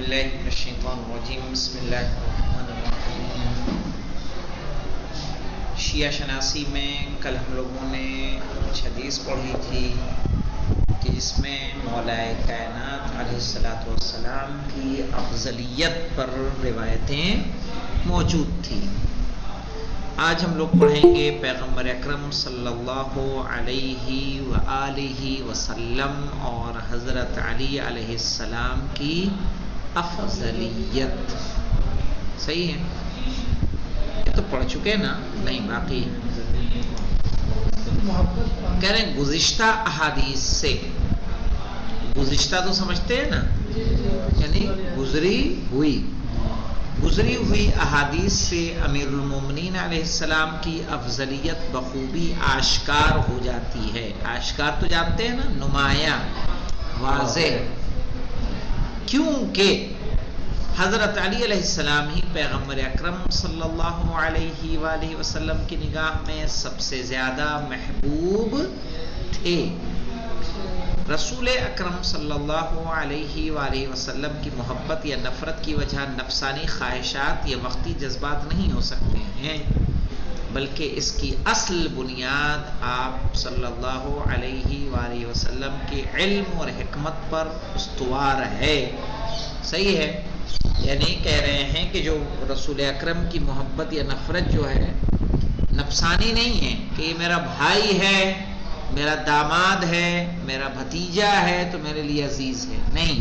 باللہ من الشیطان الرجیم بسم اللہ الرحمن الرحیم۔ شیعہ شناسی میں کل ہم لوگوں نے کچھ حدیث پڑھی تھی کہ جس میں مولا کائنات علیہ الصلوۃ والسلام کی افضلیت پر روایتیں موجود تھیں۔ آج ہم لوگ پڑھیں گے پیغمبر اکرم صلی اللہ علیہ وآلہ وسلم اور حضرت علی علیہ السلام کی افضلیت۔ صحیح ہے؟ یہ تو پڑھ چکے نا؟ نہیں باقی کہہ رہے ہیں گزشتہ احادیث سے۔ گزشتہ تو سمجھتے ہیں نا، یعنی گزری ہوئی احادیث سے امیر المومنین علیہ السلام کی افضلیت بخوبی آشکار ہو جاتی ہے۔ آشکار تو جانتے ہیں نا، نمایاں، واضح، کیونکہ حضرت علی علیہ السلام ہی پیغمبر اکرم صلی اللہ علیہ وآلہ وسلم کی نگاہ میں سب سے زیادہ محبوب تھے۔ رسول اکرم صلی اللہ علیہ وآلہ وسلم کی محبت یا نفرت کی وجہ نفسانی خواہشات یا وقتی جذبات نہیں ہو سکتے ہیں، بلکہ اس کی اصل بنیاد آپ صلی اللہ علیہ وآلہ وسلم کے علم اور حکمت پر استوار ہے۔ صحیح ہے؟ یعنی کہہ رہے ہیں کہ جو رسول اکرم کی محبت یا نفرت جو ہے نفسانی نہیں ہے کہ یہ میرا بھائی ہے، میرا داماد ہے، میرا بھتیجا ہے تو میرے لیے عزیز ہے، نہیں۔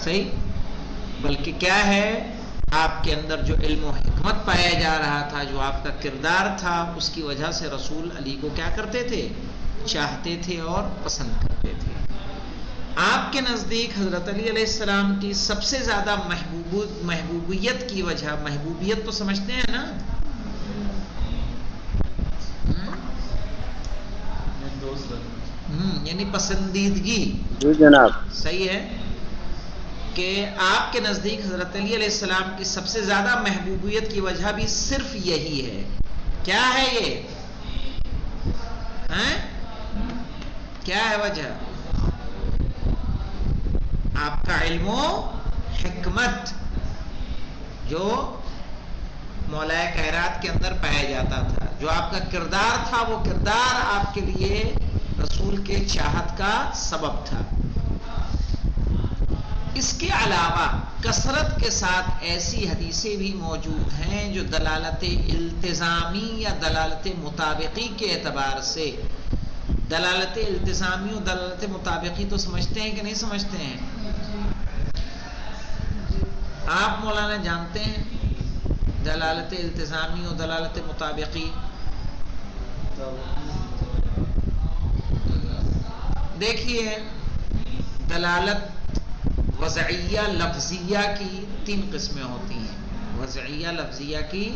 صحیح؟ بلکہ کیا ہے، آپ کے اندر جو علم و حکمت پایا جا رہا تھا، جو آپ کا کردار تھا، اس کی وجہ سے رسول علی کو کیا کرتے تھے؟ چاہتے تھے اور پسند کرتے تھے۔ آپ کے نزدیک حضرت علی علیہ السلام کی سب سے زیادہ محبوبیت کی وجہ، محبوبیت تو سمجھتے ہیں نا، یعنی پسندیدگی۔ جی جناب۔ صحیح ہے کہ آپ کے نزدیک حضرت علی علیہ السلام کی سب سے زیادہ محبوبیت کی وجہ بھی صرف یہی ہے۔ کیا ہے یہ؟ کیا ہے وجہ؟ آپ کا علم و حکمت جو مولا کائنات کے اندر پایا جاتا تھا، جو آپ کا کردار تھا، وہ کردار آپ کے لیے رسول کے چاہت کا سبب تھا۔ اس کے علاوہ کثرت کے ساتھ ایسی حدیثیں بھی موجود ہیں جو دلالت التزامی یا دلالت مطابقی کے اعتبار سے، دلالت التزامی اور دلالت مطابقی تو سمجھتے ہیں کہ نہیں سمجھتے ہیں؟ آپ مولانا جانتے ہیں دلالت التزامی اور دلالت مطابقی؟ دیکھیے، دلالت وضعیہ لفظیہ کی 3 قسمیں ہوتی ہیں۔ وضعیہ لفظیہ کی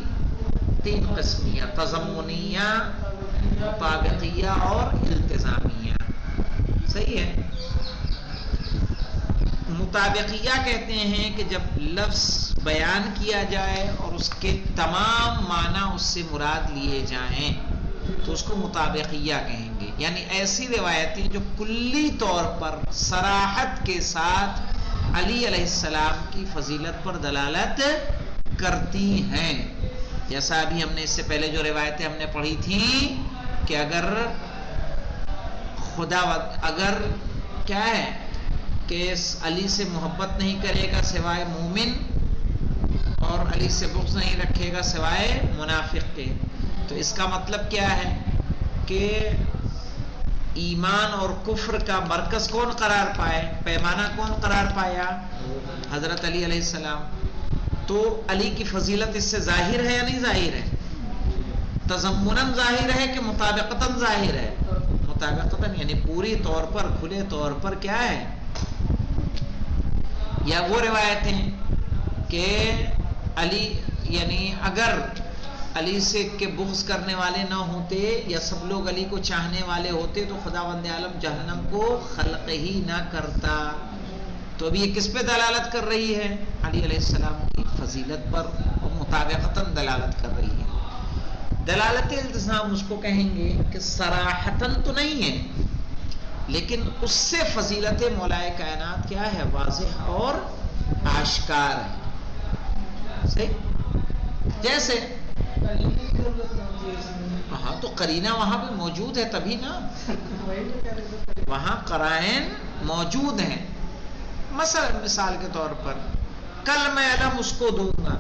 3 قسمیہ، تضمنیہ، مطابقیہ اور التزامیہ۔ صحیح ہے؟ مطابقیہ کہتے ہیں کہ جب لفظ بیان کیا جائے اور اس کے تمام معنی اس سے مراد لیے جائیں تو اس کو مطابقیہ کہیں گے۔ یعنی ایسی روایتیں جو کلی طور پر صراحت کے ساتھ علی علیہ السلام کی فضیلت پر دلالت کرتی ہیں۔ جیسا ابھی ہم نے اس سے پہلے جو روایتیں ہم نے پڑھی تھیں کہ اگر کیا ہے کہ علی سے محبت نہیں کرے گا سوائے مومن، اور علی سے بغض نہیں رکھے گا سوائے منافق کے، تو اس کا مطلب کیا ہے کہ ایمان اور کفر کا مرکز کون قرار پائے، پیمانہ کون قرار پایا؟ حضرت علی علیہ السلام۔ تو علی کی فضیلت اس سے ظاہر ہے یا نہیں ظاہر ہے؟ تضمناً ظاہر ہے کہ مطابقتاً ظاہر ہے؟ مطابقتاً، یعنی پوری طور پر، کھلے طور پر کیا ہے؟ یا وہ روایتیں کہ علی، یعنی اگر علی سے کے بغض کرنے والے نہ ہوتے یا سب لوگ علی کو چاہنے والے ہوتے تو خداوند عالم جہنم کو خلق ہی نہ کرتا۔ تو اب یہ کس پہ دلالت کر رہی ہے؟ علی علیہ السلام کی فضیلت پر، اور مطابقتاً دلالت کر رہی ہے۔ دلالت التزام اس کو کہیں گے کہ صراحتاً تو نہیں ہے، لیکن اس سے فضیلت مولا کائنات کیا ہے؟ واضح اور آشکار ہے. صحیح. جیسے ہاں تو قرینہ وہاں بھی موجود ہے تبھی نا, وہاں قرائن موجود ہیں. مثال کے طور پر کل میں علم اس کو دوں گا,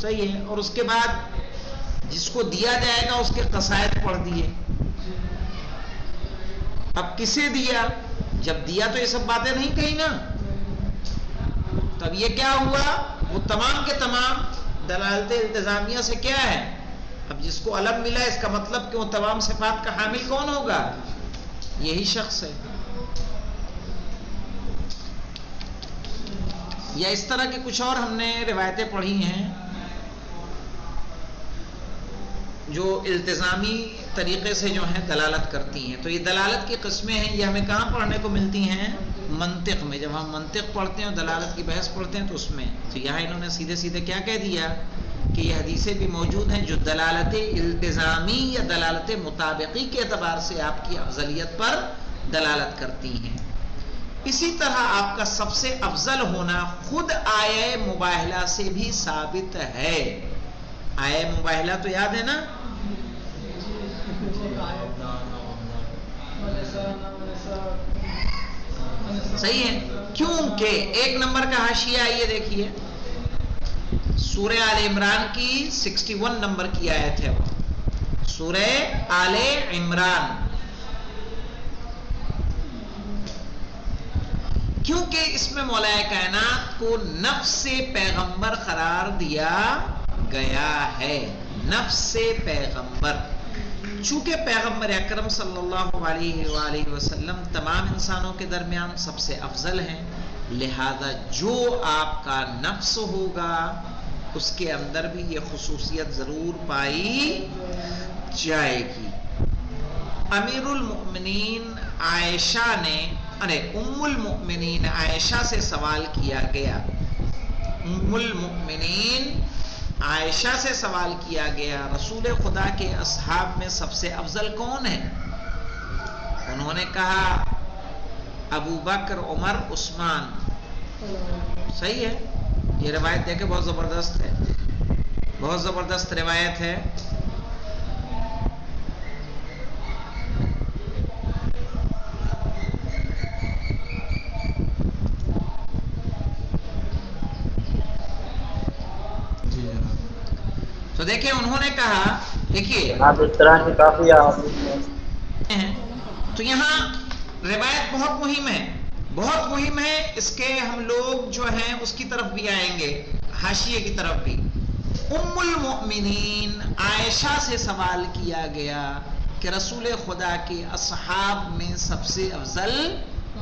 صحیح ہے, اور اس کے بعد جس کو دیا جائے گا اس کے قصائد پڑھ دیے. اب کسے دیا؟ جب دیا تو یہ سب باتیں نہیں کہی نا. تب یہ کیا ہوا؟ وہ تمام کے تمام دلالت التزامیہ سے کیا ہے؟ اب جس کو علم ملا اس کا مطلب کہ وہ تمام صفات کا حامل کون ہوگا؟ یہی شخص ہے. یا اس طرح کی کچھ اور ہم نے روایتیں پڑھی ہیں جو التزامی طریقے سے جو ہیں دلالت کرتی ہیں. تو یہ دلالت کی قسمیں ہیں, یہ ہمیں کہاں پڑھنے کو ملتی ہیں؟ منطق میں. جب ہم منطق پڑھتے ہیں اور دلالت کی بحث پڑھتے ہیں تو اس میں. تو یہاں انہوں نے سیدھے سیدھے کیا کہہ دیا کہ یہ حدیثیں بھی موجود ہیں جو دلالت التزامی یا دلالت مطابقی کے اعتبار سے آپ کی افضلیت پر دلالت کرتی ہیں. اسی طرح آپ کا سب سے افضل ہونا خود آیہ مباہلہ سے بھی ثابت ہے. آیہ مباہلہ تو یاد ہے نا؟ صحیح ہے. کیونکہ ایک نمبر کا حاشیہ آئیے دیکھیے, سورہ آل عمران کی 61 نمبر کی آیت ہے. سورہ آل عمران. کیونکہ اس میں مولا کائنات کو نفس پیغمبر قرار دیا گیا ہے. نفس پیغمبر. چونکہ پیغمبر اکرم صلی اللہ علیہ وآلہ وسلم تمام انسانوں کے درمیان سب سے افضل ہیں, لہذا جو آپ کا نفس ہوگا اس کے اندر بھی یہ خصوصیت ضرور پائی جائے گی. امیر المؤمنین عائشہ نے ام المؤمنین عائشہ سے سوال کیا گیا. ام المؤمنین عائشہ سے سوال کیا گیا رسول خدا کے اصحاب میں سب سے افضل کون ہے؟ انہوں نے کہا ابو بکر, عمر, عثمان. صحیح ہے. یہ روایت دیکھیں بہت زبردست ہے, بہت زبردست روایت ہے. تو دیکھیں انہوں نے کہا, دیکھیے اس طرح کی کافی تو یہاں روایت بہت مہم ہے, بہت مہم ہے. اس کے ہم لوگ جو ہیں اس کی طرف بھی آئیں گے, حاشیے کی طرف بھی. ام المؤمنین عائشہ سے سوال کیا گیا کہ رسول خدا کے اصحاب میں سب سے افضل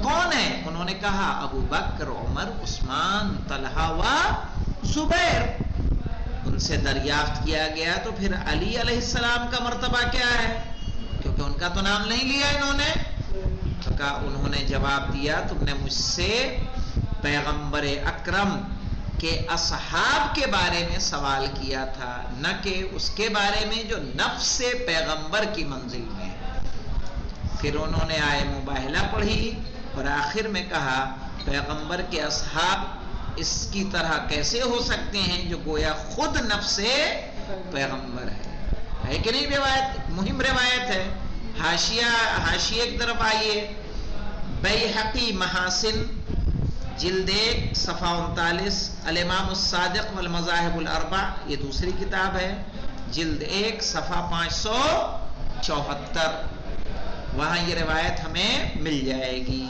کون ہے؟ انہوں نے کہا ابو بکر, عمر, عثمان, طلحہ و زبیر. ان سے دریافت کیا گیا تو پھر علی علیہ السلام کا مرتبہ کیا ہے؟ کیونکہ ان کا تو نام نہیں لیا انہوں نے. تو کہا, انہوں نے جواب دیا تم نے مجھ سے پیغمبر اکرم کے اصحاب کے بارے میں سوال کیا تھا, نہ کہ اس کے بارے میں جو نفس پیغمبر کی منزل میں. پھر انہوں نے آیہ مباہلہ پڑھی اور آخر میں کہا پیغمبر کے اصحاب اس کی طرح کیسے ہو سکتے ہیں جو گویا خود نفس پیغمبر ہے کہ نہیں؟ روایت مہم روایت ہے. حاشیے کی طرف آئیے. بیہقی محاسن جلد 1 صفحہ 39, الامام الصادق والمذاہب الاربع, یہ دوسری کتاب ہے, جلد 1 صفحہ 574, وہاں یہ روایت ہمیں مل جائے گی.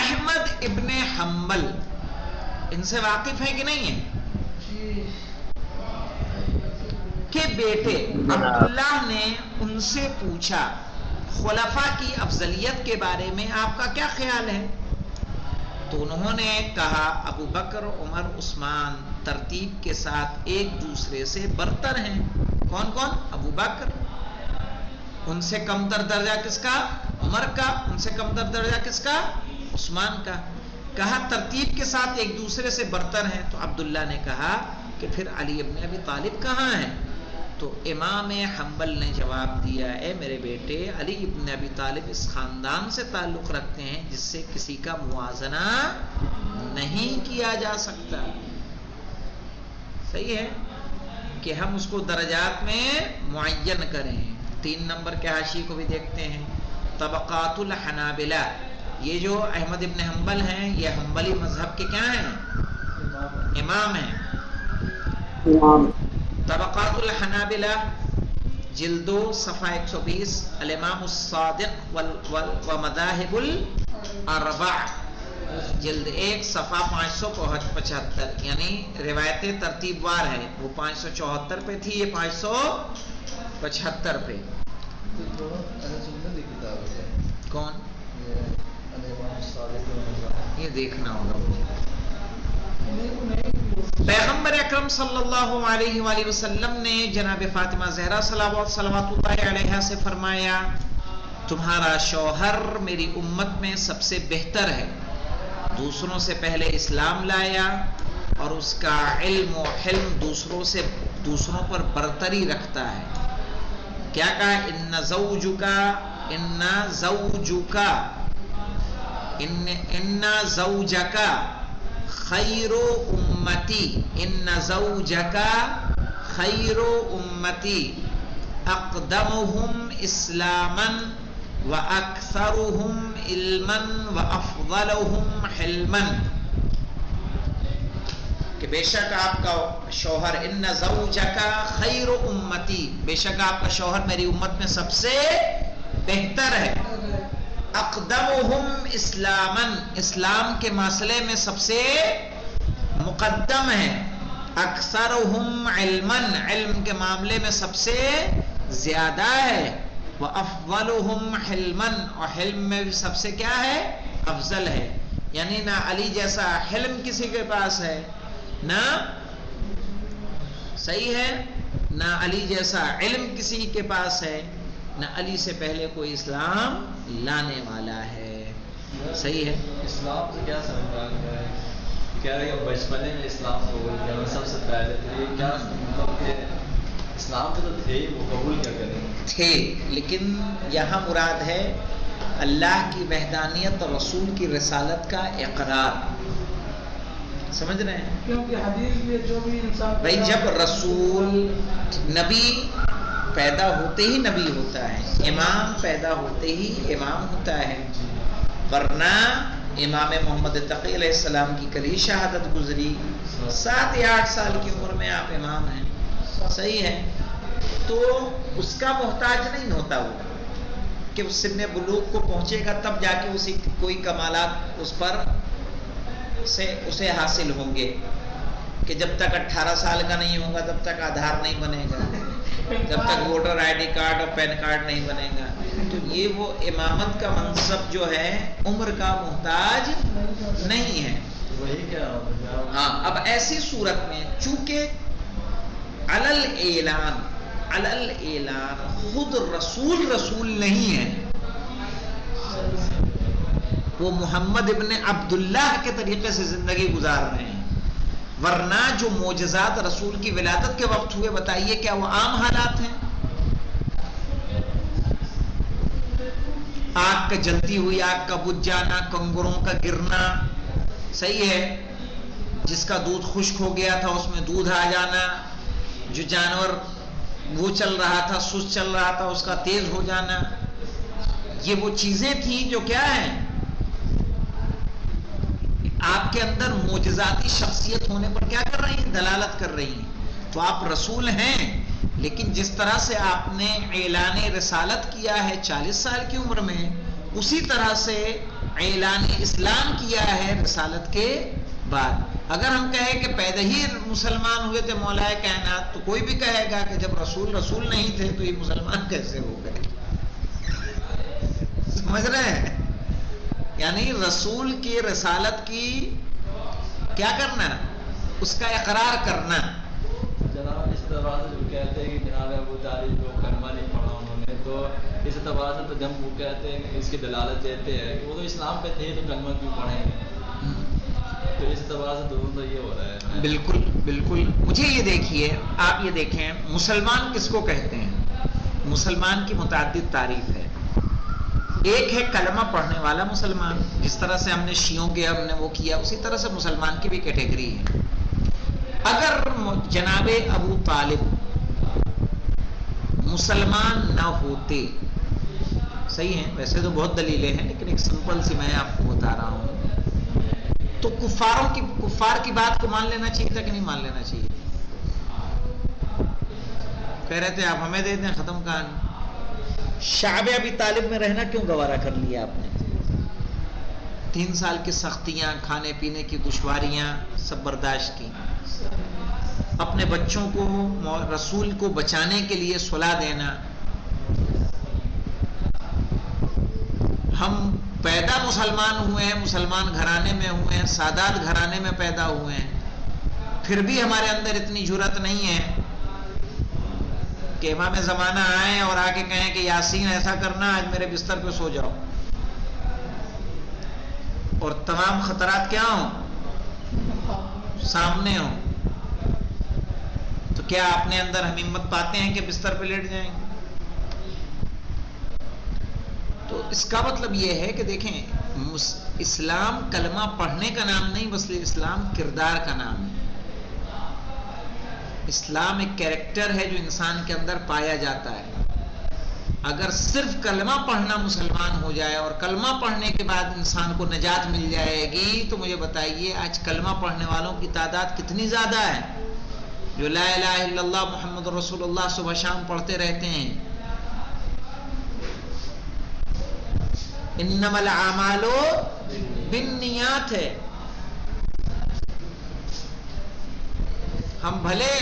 احمد ابن حنبل, ان سے واقف ہے کہ نہیں ہے؟ کہ بیٹے عبداللہ نے ان سے پوچھا خلفاء کی افضلیت کے بارے میں آپ کا کیا خیال ہے؟ تو انہوں نے کہا ابو بکر, عمر, عثمان ترتیب کے ساتھ ایک دوسرے سے برتر ہیں. کون کون؟ ابو بکر, ان سے کم تر درجہ کس کا؟ عمر کا. ان سے کم تر درجہ کس کا؟ عثمان کا. کہا ترتیب کے ساتھ ایک دوسرے سے برتر ہیں. تو عبداللہ نے کہا کہ پھر علی ابن ابی طالب کہاں ہیں؟ تو امام حنبل نے جواب دیا، اے میرے بیٹے، علی ابن ابی طالب اس خاندان سے تعلق رکھتے ہیں جس سے کسی کا موازنہ نہیں کیا جا سکتا. صحیح ہے کہ ہم اس کو درجات میں معین کریں. 3 نمبر کے حاشیے کو بھی دیکھتے ہیں. طبقات الحنابلہ، یہ جو احمد ابن حنبل ہیں یہ حنبلی مذہب کے کیا ہیں؟ امام ہیں. طبقات الحنابلہ جلد 2 صفحہ 120، الامام الصادق و مذاہب الاربع جلد 1 صفحہ 575، یعنی روایتیں ترتیب وار ہے. وہ 574 پہ تھی، یہ 575 پہ. کون؟ یہ دیکھنا ہوگا مجھے. پیغمبر اکرم صلی اللہ علیہ وآلہ وسلم نے جناب فاطمہ زہرا صلوات اللہ علیہا سے فرمایا، تمہارا شوہر میری امت میں سب سے بہتر ہے، دوسروں سے پہلے اسلام لایا اور اس کا علم و حلم دوسروں پر برتری رکھتا ہے. کیا کہا؟ ان زوجک خیر امتی، ان زوجک خیر امتی اقدمہم اسلاما واکثرہم علما وافضلہم حلما. کہ بے شک آپ کا شوہر، ان زوجک خیر امتی، بے شک آپ کا شوہر میری امت میں سب سے بہتر ہے. اقدمہم اسلاما، اسلام کے مسئلے میں سب سے مقدم ہے. اکثرہم علما، علم کے معاملے میں سب سے زیادہ ہے. وافضلہم حلما، اور حلم میں بھی سب سے کیا ہے؟ افضل ہے. یعنی نہ علی جیسا حلم کسی کے پاس ہے، نہ صحیح ہے، نہ علی جیسا علم کسی کے پاس ہے، نہ علی سے پہلے کوئی اسلام لانے والا ہے. صحیح ہے. اسلام سے کیا سمجھ رہا ہے؟ کہہ رہے کہ بچپنے میں اسلام قبول کیا سب سے پہلے، تو یہ کیا مطلب کہ اسلام سے تو تھے وہ قبول کیا کریں تھے، لیکن یہاں مراد ہے اللہ کی وحدانیت اور رسول کی رسالت کا اقرار. سمجھ رہے ہیں؟ کیونکہ حدیث میں جو بھی انسان بھائی جب رسول نبی پیدا ہوتے ہی نبی ہوتا ہے، امام پیدا ہوتے ہی امام ہوتا ہے، ورنہ امام محمد تقی علیہ السلام کی کلی شہادت گزری 7 یا 8 سال کی عمر میں آپ امام ہیں. صحیح ہے. تو اس کا محتاج نہیں ہوتا وہ کہ اس سن بلوغ کو پہنچے گا تب جا کے اسی کوئی کمالات اس پر سے اسے حاصل ہوں گے، کہ جب تک 18 سال کا نہیں ہوگا تب تک آدھار نہیں بنے گا، جب تک ووٹر آئی ڈی کارڈ اور پین کارڈ نہیں بنے گا. تو یہ وہ امامت کا منصب جو ہے عمر کا محتاج نہیں ہے. وہی کیا ہاں. اب ایسی صورت میں چونکہ علل اعلان خود رسول نہیں ہے، وہ محمد ابن عبداللہ کے طریقے سے زندگی گزار رہے ہیں، ورنہ جو معجزات رسول کی ولادت کے وقت ہوئے بتائیے کیا وہ عام حالات ہیں؟ آگ کا جلتی ہوئی آگ کا بجھ جانا، کنگروں کا گرنا، صحیح ہے، جس کا دودھ خشک ہو گیا تھا اس میں دودھ آ جانا، جو جانور وہ چل رہا تھا سست چل رہا تھا اس کا تیز ہو جانا، یہ وہ چیزیں تھیں جو کیا ہیں آپ کے اندر معجزاتی شخصیت ہونے پر کیا کر رہی ہیں؟ دلالت کر رہی ہیں. تو آپ رسول ہیں، لیکن جس طرح سے آپ نے اعلان رسالت کیا ہے 40 سال کی عمر میں، اسی طرح سے اعلان اسلام کیا ہے رسالت کے بعد. اگر ہم کہیں کہ پیدا ہی مسلمان ہوئے تھے مولائے کائنات، تو کوئی بھی کہے گا کہ جب رسول نہیں تھے تو یہ مسلمان کیسے ہو گئے؟ سمجھ رہے ہیں؟ یعنی رسول کی رسالت کی کیا کرنا؟ اس کا اقرار کرنا. جناب اس طرح سے جو کہتے ہیں کہ جناب ابو طالب جو کلمہ نہیں پڑھا انہوں نے، تو اس اعتبار سے تو جب وہ کہتے ہیں کہ اس کی دلالت دیتے ہیں کہ وہ تو اسلام پہ تھے تو کلمہ کیوں پڑھیں گے؟ تو اس اعتبار سے دونوں تو یہ ہو رہا ہے. بالکل بالکل. مجھے یہ دیکھیے، آپ یہ دیکھیں مسلمان کس کو کہتے ہیں؟ مسلمان کی متعدد تعریف ہے. ایک ہے کلمہ پڑھنے والا مسلمان، جس طرح سے ہم نے شیعوں کے ہم نے وہ کیا، اسی طرح سے مسلمان کی بھی کیٹیگری ہے. اگر جناب ابو طالب مسلمان نہ ہوتے، صحیح ہے، ویسے تو بہت دلیلیں ہیں لیکن ایک سمپل سی میں آپ کو بتا رہا ہوں، تو کفار کی بات کو مان لینا چاہیے تھا کہ نہیں مان لینا چاہیے؟ کہہ رہے تھے آپ ہمیں دے دیں، ختم کہانی. شعب ابی طالب میں رہنا کیوں گوارا کر لیا آپ نے؟ 3 سال کی سختیاں، کھانے پینے کی دشواریاں سب برداشت کی. اپنے بچوں کو رسول کو بچانے کے لیے صلح دینا. ہم پیدا مسلمان ہوئے ہیں، مسلمان گھرانے میں ہوئے ہیں، سادات گھرانے میں پیدا ہوئے ہیں، پھر بھی ہمارے اندر اتنی جرأت نہیں ہے کہ امام زمانہ آئیں اور آ کے کہیں کہ یاسین ایسا کرنا، آج میرے بستر پہ سو جاؤ، اور تمام خطرات کیا ہوں؟ سامنے ہوں. تو کیا اپنے اندر ہم ہمت پاتے ہیں کہ بستر پہ لیٹ جائیں؟ تو اس کا مطلب یہ ہے کہ دیکھیں، اسلام کلمہ پڑھنے کا نام نہیں، بس اسلام کردار کا نام ہے. اسلام ایک کیریکٹر ہے جو انسان کے اندر پایا جاتا ہے. اگر صرف کلمہ پڑھنا مسلمان ہو جائے اور کلمہ پڑھنے کے بعد انسان کو نجات مل جائے گی، تو مجھے بتائیے آج کلمہ پڑھنے والوں کی تعداد کتنی زیادہ ہے جو لا الہ الا اللہ محمد رسول اللہ صبح شام پڑھتے رہتے ہیں. انما الاعمال بالنیات ہے. ہم بھلے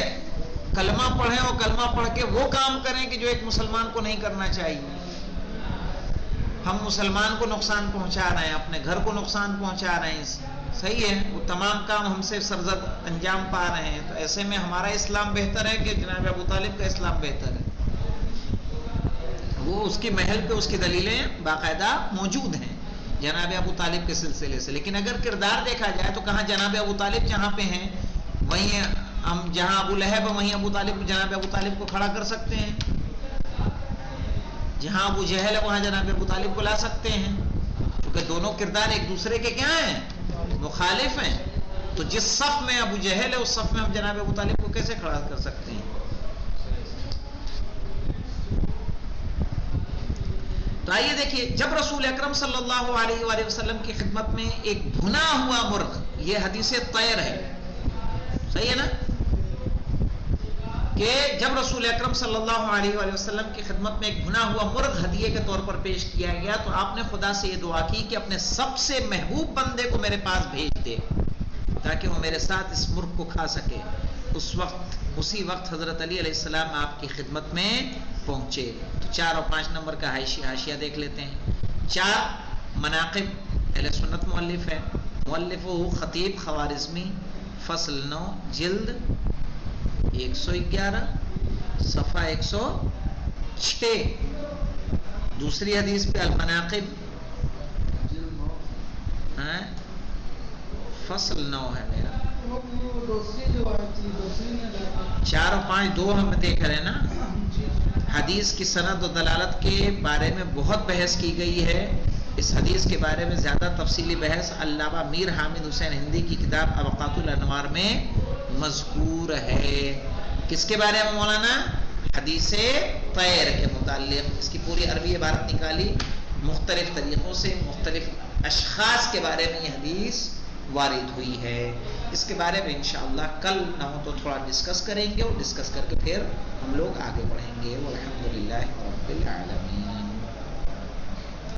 کلمہ پڑھیں اور کلمہ پڑھ کے وہ کام کریں کہ جو ایک مسلمان کو نہیں کرنا چاہیے. ہم مسلمان کو نقصان پہنچا رہے ہیں، اپنے گھر کو نقصان پہنچا رہے ہیں، صحیح ہے، وہ تمام کام ہم سے سرزد انجام پا رہے ہیں. تو ایسے میں ہمارا اسلام بہتر ہے کہ جناب ابو طالب کا اسلام بہتر ہے؟ وہ اس کی محل پہ اس کی دلیلیں باقاعدہ موجود ہیں جناب ابو طالب کے سلسلے سے. لیکن اگر کردار دیکھا جائے تو کہاں جناب ابو طالب جہاں پہ ہیں وہیں ہم، جہاں ابو لہب ہے وہیں ابو طالب، جناب ابو طالب کو کھڑا کر سکتے ہیں. جہاں ابو جہل ہے وہاں جناب ابو طالب کو لا سکتے ہیں، کیونکہ دونوں کردار ایک دوسرے کے کیا ہیں؟ مخالف ہیں. تو جس صف میں ابو جہل ہے اس صف میں ہم جناب ابو طالب کو کیسے کھڑا کر سکتے ہیں؟ تو آئیے دیکھیے، جب رسول اکرم صلی اللہ علیہ وآلہ وسلم کی خدمت میں ایک بھنا ہوا مرغ، یہ حدیث طیر ہے، صحیح ہے نا، کہ جب رسول اکرم صلی اللہ علیہ وآلہ وسلم کی خدمت میں ایک بھنا ہوا مرغ ہدیے کے طور پر پیش کیا گیا، تو آپ نے خدا سے یہ دعا کی کہ اپنے سب سے محبوب بندے کو میرے پاس بھیج دے تاکہ وہ میرے ساتھ اس مرغ کو کھا سکے. اسی وقت حضرت علی علیہ السلام آپ کی خدمت میں پہنچے. تو 4 اور 5 نمبر کا حاشیہ دیکھ لیتے ہیں. 4 مناقب اہل سنت مؤلف ہے، مؤلف خطیب خوارزمی، فصل 9 جلد 111 صفحہ 106. دوسری حدیث پہ المناقب فصل 9 ہے میرا. 4 اور 5 دو ہم دیکھ رہے ہیں نا. حدیث کی سند و دلالت کے بارے میں بہت بحث کی گئی ہے. اس حدیث کے بارے میں زیادہ تفصیلی بحث علامہ میر حامد حسین ہندی کی کتاب اوقات الانوار میں مذکور ہے. کس کے بارے میں مولانا؟ حدیث طیر کے متعلق. اس کی پوری عربی عبارت نکالی، مختلف طریقوں سے مختلف اشخاص کے بارے میں یہ حدیث وارد ہوئی ہے. اس کے بارے میں انشاءاللہ کل نہ ہو تو تھوڑا ڈسکس کریں گے، اور ڈسکس کر کے پھر ہم لوگ آگے بڑھیں گے. والحمدللہ رب العالمین.